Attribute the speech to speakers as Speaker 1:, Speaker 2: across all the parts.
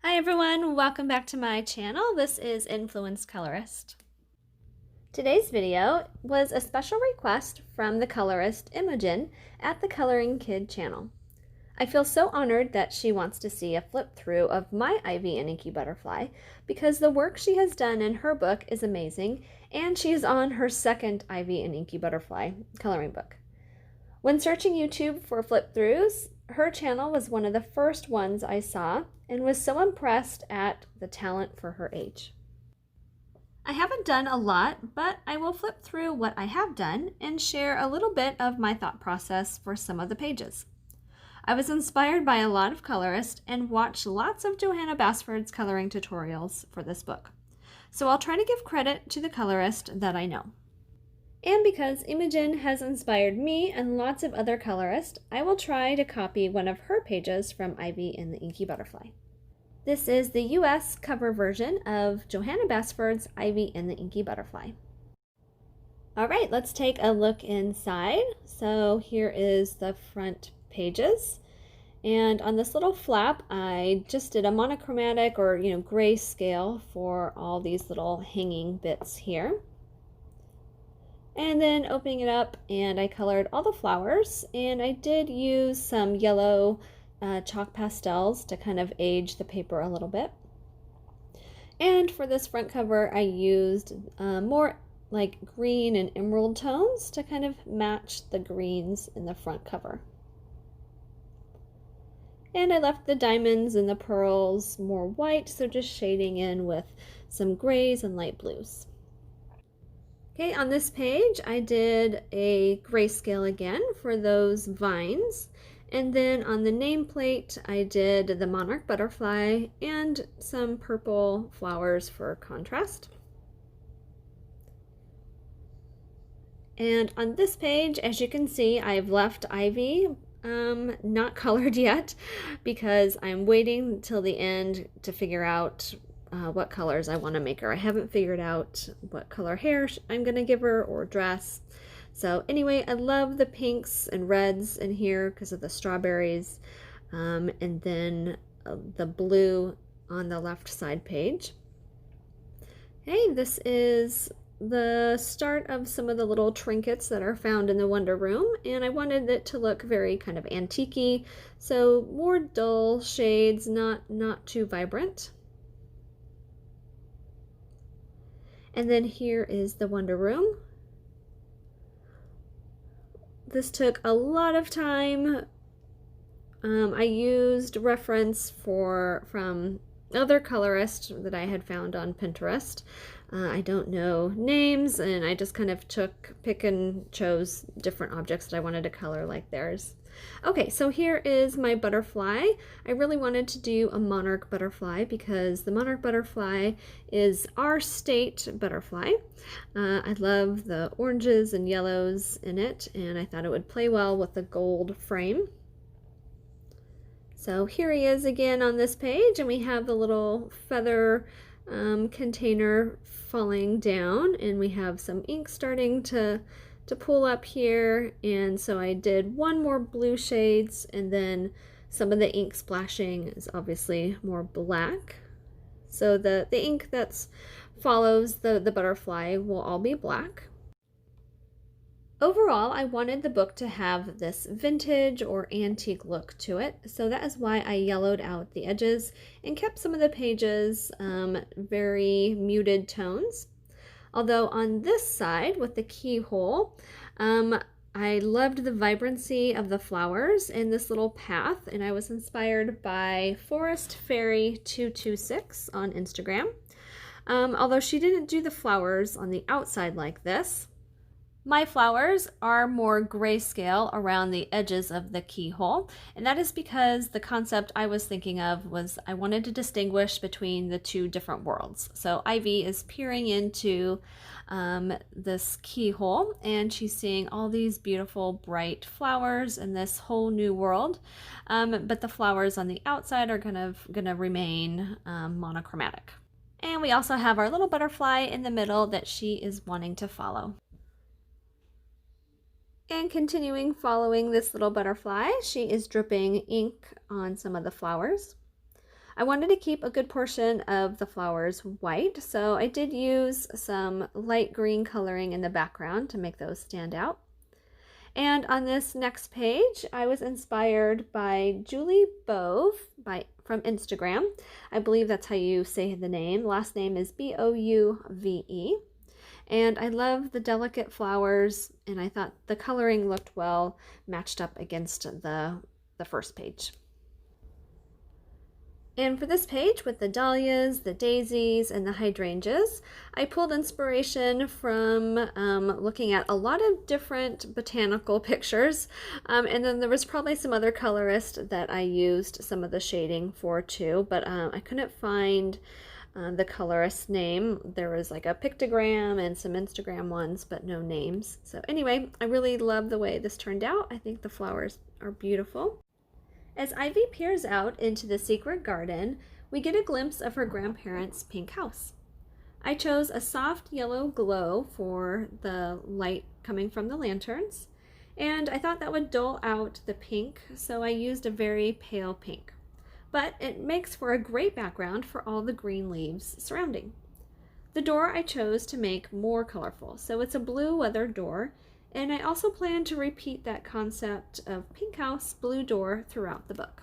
Speaker 1: Hi everyone, welcome back to my channel. This is Influence Colorist. Today's video was a special request from the colorist Imogen at the Coloring Kid channel. I feel so honored that she wants to see a flip through of my Ivy and Inky Butterfly because the work she has done in her book is amazing and she is on her second Ivy and Inky Butterfly coloring book. When searching YouTube for flip throughs, her channel was one of the first ones I saw and was so impressed at the talent for her age. I haven't done a lot, but I will flip through what I have done and share a little bit of my thought process for some of the pages. I was inspired by a lot of colorists and watched lots of Johanna Basford's coloring tutorials for this book. So I'll try to give credit to the colorist that I know. And because Imogen has inspired me and lots of other colorists, I will try to copy one of her pages from Ivy and the Inky Butterfly. This is the US cover version of Johanna Basford's Ivy and the Inky Butterfly. All right, let's take a look inside. So here is the front pages. And on this little flap, I just did a monochromatic or grayscale for all these little hanging bits here. And then opening it up, and I colored all the flowers, and I did use some yellow chalk pastels to kind of age the paper a little bit. And for this front cover, I used more like green and emerald tones to kind of match the greens in the front cover. And I left the diamonds and the pearls more white, so just shading in with some grays and light blues. Okay, on this page, I did a grayscale again for those vines. And then on the nameplate, I did the Monarch Butterfly and some purple flowers for contrast. And on this page, as you can see, I've left Ivy not colored yet because I'm waiting till the end to figure out what colors I want to make her. I haven't figured out what color hair I'm going to give her or dress. So anyway, I love the pinks and reds in here because of the strawberries, and then the blue on the left side page. Hey, this is the start of some of the little trinkets that are found in the Wonder Room, and I wanted it to look very kind of antique-y, so more dull shades, not too vibrant. And then here is the Wonder Room. This took a lot of time. I used reference from other colorists that I had found on Pinterest. I don't know names, and I just kind of pick and chose different objects that I wanted to color like theirs. Okay, so here is my butterfly. I really wanted to do a Monarch Butterfly because the Monarch Butterfly is our state butterfly. I love the oranges and yellows in it, and I thought it would play well with the gold frame. So here he is again on this page, and we have the little feather container falling down, and we have some ink starting to pull up here, and so I did one more blue shades, and then some of the ink splashing is obviously more black. So the ink that follows the butterfly will all be black. Overall, I wanted the book to have this vintage or antique look to it, so that is why I yellowed out the edges and kept some of the pages very muted tones. Although on this side with the keyhole, I loved the vibrancy of the flowers in this little path, and I was inspired by Forest Fairy 226 on Instagram. Although she didn't do the flowers on the outside like this. My flowers are more grayscale around the edges of the keyhole, and that is because the concept I was thinking of was I wanted to distinguish between the two different worlds. So Ivy is peering into this keyhole, and she's seeing all these beautiful bright flowers in this whole new world, but the flowers on the outside are gonna remain monochromatic. And we also have our little butterfly in the middle that she is wanting to follow. And continuing following this little butterfly, she is dripping ink on some of the flowers. I wanted to keep a good portion of the flowers white, so I did use some light green coloring in the background to make those stand out. And on this next page, I was inspired by Julie Bove from Instagram. I believe that's how you say the name. Last name is Bouve. And I love the delicate flowers, and I thought the coloring looked well matched up against the first page. And for this page with the dahlias, the daisies, and the hydrangeas, I pulled inspiration from looking at a lot of different botanical pictures. And then there was probably some other colorist that I used some of the shading for too, but I couldn't find the colorist's name. There was like a pictogram and some Instagram ones, but no names. So anyway, I really love the way this turned out. I think the flowers are beautiful. As Ivy peers out into the secret garden, we get a glimpse of her grandparents' pink house. I chose a soft yellow glow for the light coming from the lanterns, and I thought that would dull out the pink, so I used a very pale pink. But it makes for a great background for all the green leaves surrounding. The door I chose to make more colorful, so it's a blue weathered door, and I also plan to repeat that concept of pink house, blue door throughout the book.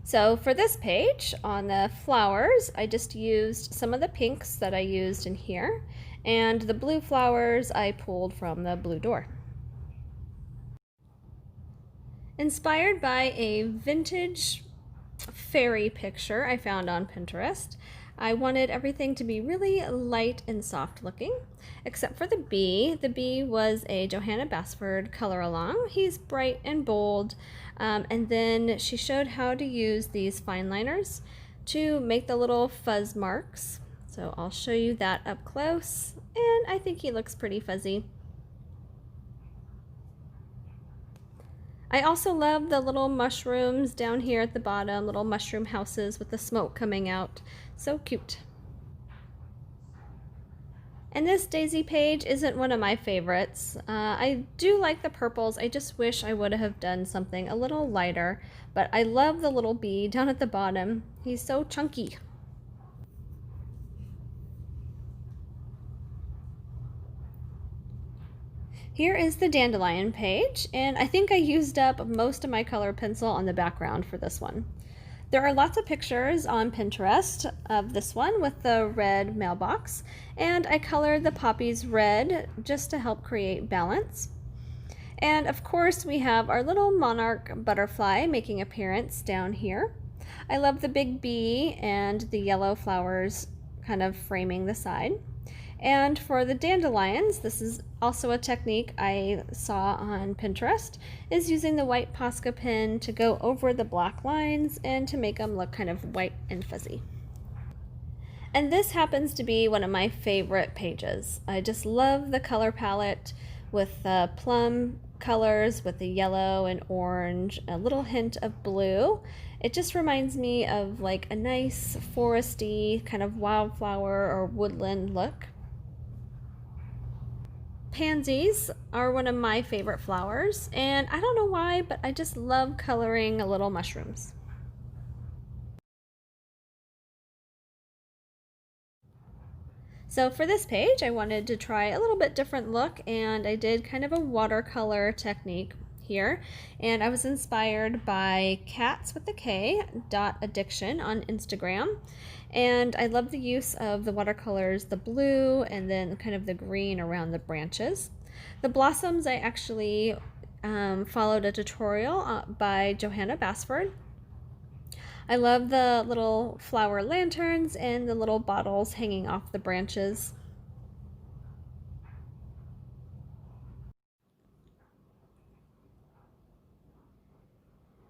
Speaker 1: So for this page on the flowers, I just used some of the pinks that I used in here, and the blue flowers I pulled from the blue door. Inspired by a vintage fairy picture I found on Pinterest, I wanted everything to be really light and soft looking, except for the bee. The bee was a Johanna Basford color along. He's bright and bold, and then she showed how to use these fine liners to make the little fuzz marks. So I'll show you that up close, and I think he looks pretty fuzzy. I also love the little mushrooms down here at the bottom, little mushroom houses with the smoke coming out. So cute. And this daisy page isn't one of my favorites. I do like the purples. I just wish I would have done something a little lighter, but I love the little bee down at the bottom. He's so chunky. Here is the Dandelion page, and I think I used up most of my color pencil on the background for this one. There are lots of pictures on Pinterest of this one with the red mailbox, and I colored the poppies red just to help create balance. And of course we have our little Monarch Butterfly making appearance down here. I love the big bee and the yellow flowers kind of framing the side. And for the dandelions, this is also a technique I saw on Pinterest, is using the white Posca pen to go over the black lines and to make them look kind of white and fuzzy. And this happens to be one of my favorite pages. I just love the color palette with the plum colors with the yellow and orange, a little hint of blue. It just reminds me of like a nice foresty kind of wildflower or woodland look. Pansies are one of my favorite flowers, and I don't know why, but I just love coloring little mushrooms. So for this page, I wanted to try a little bit different look, and I did kind of a watercolor technique here, and I was inspired by Cats with a K .addiction on Instagram. And I love the use of the watercolors, the blue and then kind of the green around the branches. The blossoms, I actually followed a tutorial by Johanna Basford. I love the little flower lanterns and the little bottles hanging off the branches.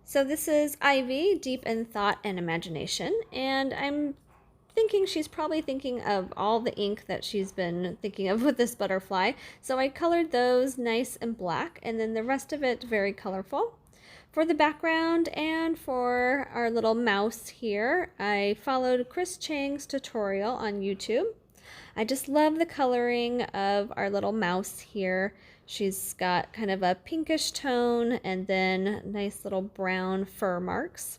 Speaker 1: So this is Ivy, Deep in Thought and Imagination, and I'm thinking she's probably thinking of all the ink that she's been thinking of with this butterfly. So I colored those nice and black, and then the rest of it very colorful. For the background and for our little mouse here, I followed Chris Cheng's tutorial on YouTube. I just love the coloring of our little mouse here. She's got kind of a pinkish tone and then nice little brown fur marks.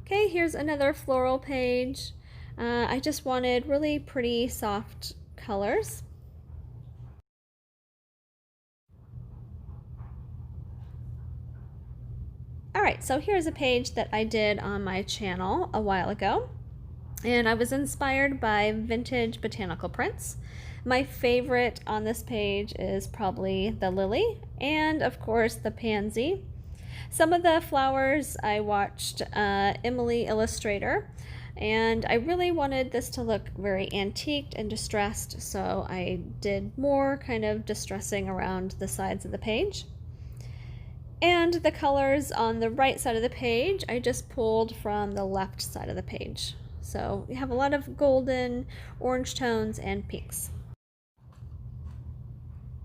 Speaker 1: Okay, here's another floral page. I just wanted really pretty soft colors. Alright, so here's a page that I did on my channel a while ago, and I was inspired by vintage botanical prints. My favorite on this page is probably the lily, and of course the pansy. Some of the flowers I watched INKY Illustrator, and I really wanted this to look very antiqued and distressed, so I did more kind of distressing around the sides of the page. And the colors on the right side of the page, I just pulled from the left side of the page. So we have a lot of golden, orange tones, and pinks.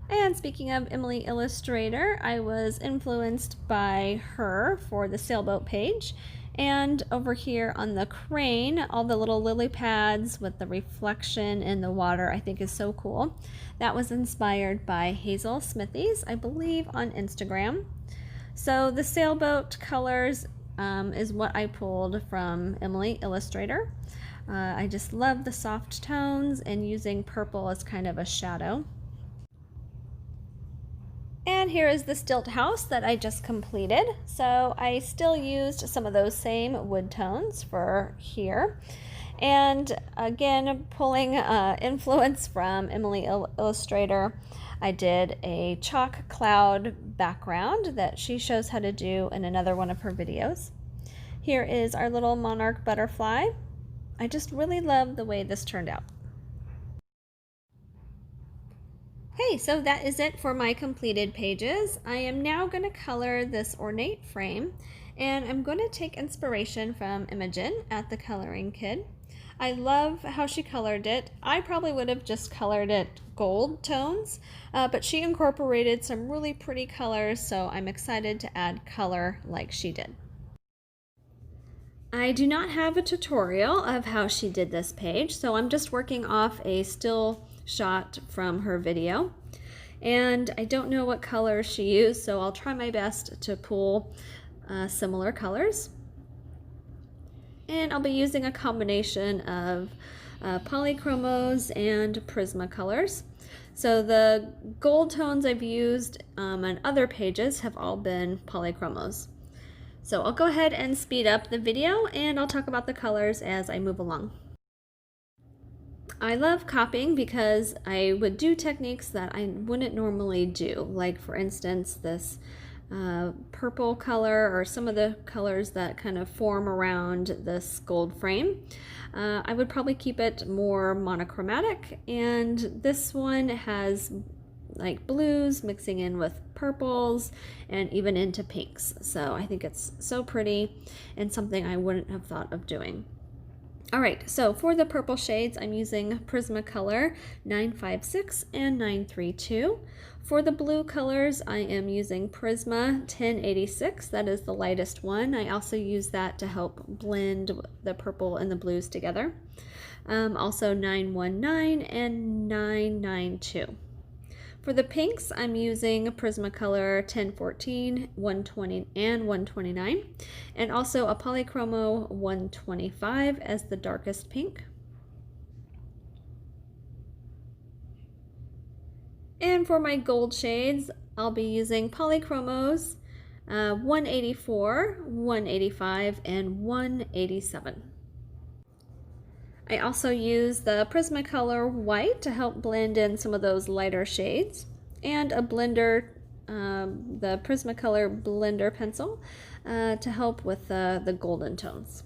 Speaker 1: And speaking of INKY Illustrator, I was influenced by her for the Sailboat page. And over here on the crane, all the little lily pads with the reflection in the water I think is so cool. That was inspired by Hazel Smithies, I believe on Instagram. So the Sailboat colors is what I pulled from INKY Illustrator. I just love the soft tones and using purple as kind of a shadow. And here is the Stilt House that I just completed. So I still used some of those same wood tones for here. And again, pulling influence from INKY Illustrator, I did a chalk cloud background that she shows how to do in another one of her videos. Here is our little Monarch Butterfly. I just really love the way this turned out. Okay, so that is it for my completed pages. I am now going to color this ornate frame, and I'm going to take inspiration from Imogen at the Coloring Kid. I love how she colored it. I probably would have just colored it gold tones, but she incorporated some really pretty colors, so I'm excited to add color like she did. I do not have a tutorial of how she did this page, so I'm just working off a still shot from her video. And I don't know what color she used, so I'll try my best to pull similar colors. And I'll be using a combination of polychromos and Prismacolors. So the gold tones I've used on other pages have all been polychromos. So I'll go ahead and speed up the video, and I'll talk about the colors as I move along. I love copying because I would do techniques that I wouldn't normally do, like for instance this purple color or some of the colors that kind of form around this gold frame. I would probably keep it more monochromatic, and this one has like blues mixing in with purples and even into pinks. So I think it's so pretty and something I wouldn't have thought of doing. All right, so for the purple shades, I'm using Prismacolor 956 and 932. For the blue colors, I am using Prisma 1086. That is the lightest one. I also use that to help blend the purple and the blues together. Also 919 and 992. For the pinks, I'm using Prismacolor 1014, 120, and 129, and also a Polychromo 125 as the darkest pink. And for my gold shades, I'll be using Polychromos 184, 185, and 187. I also use the Prismacolor white to help blend in some of those lighter shades, and a blender, the Prismacolor blender pencil to help with the golden tones.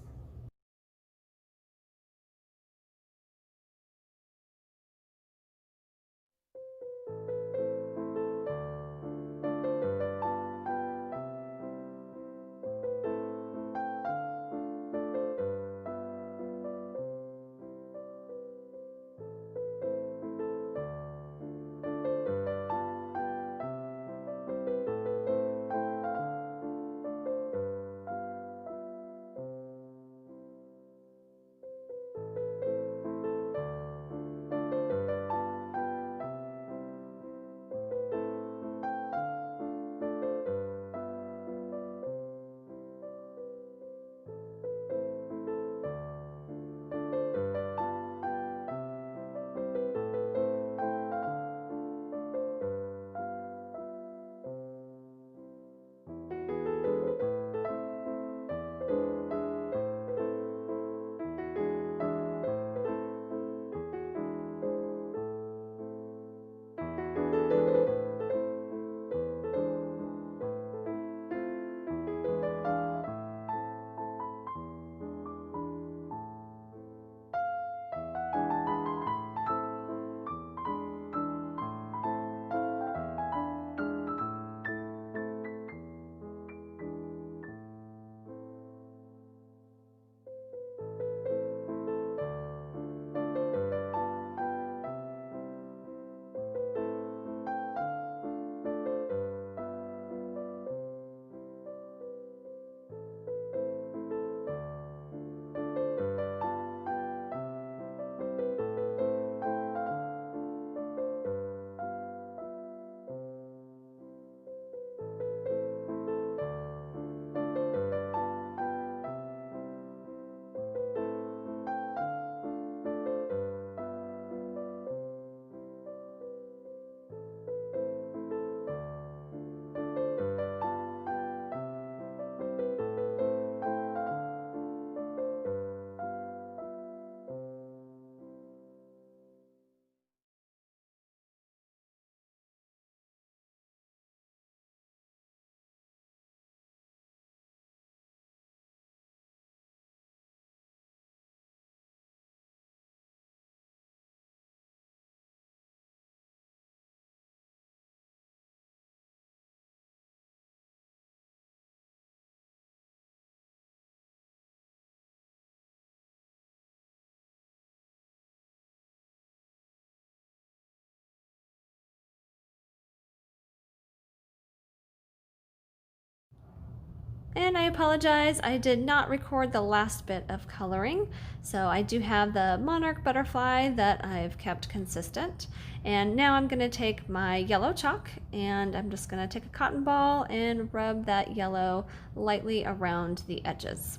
Speaker 1: And I apologize, I did not record the last bit of coloring. So I do have the Monarch Butterfly that I've kept consistent. And now I'm gonna take my yellow chalk and I'm just gonna take a cotton ball and rub that yellow lightly around the edges.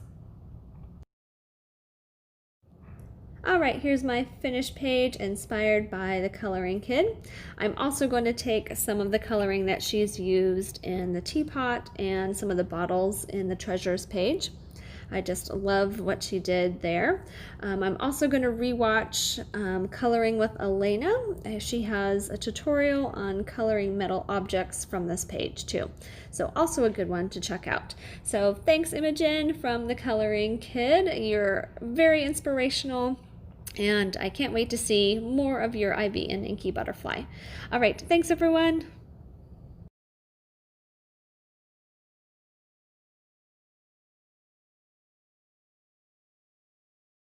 Speaker 1: All right, here's my finished page inspired by the Coloring Kid. I'm also going to take some of the coloring that she's used in the teapot and some of the bottles in the treasures page. I just love what she did there. I'm also going to rewatch Coloring with Elena. She has a tutorial on coloring metal objects from this page too. So also a good one to check out. So thanks, Imogen from the Coloring Kid. You're very inspirational. And I can't wait to see more of your IB and Inky Butterfly. All right, thanks everyone.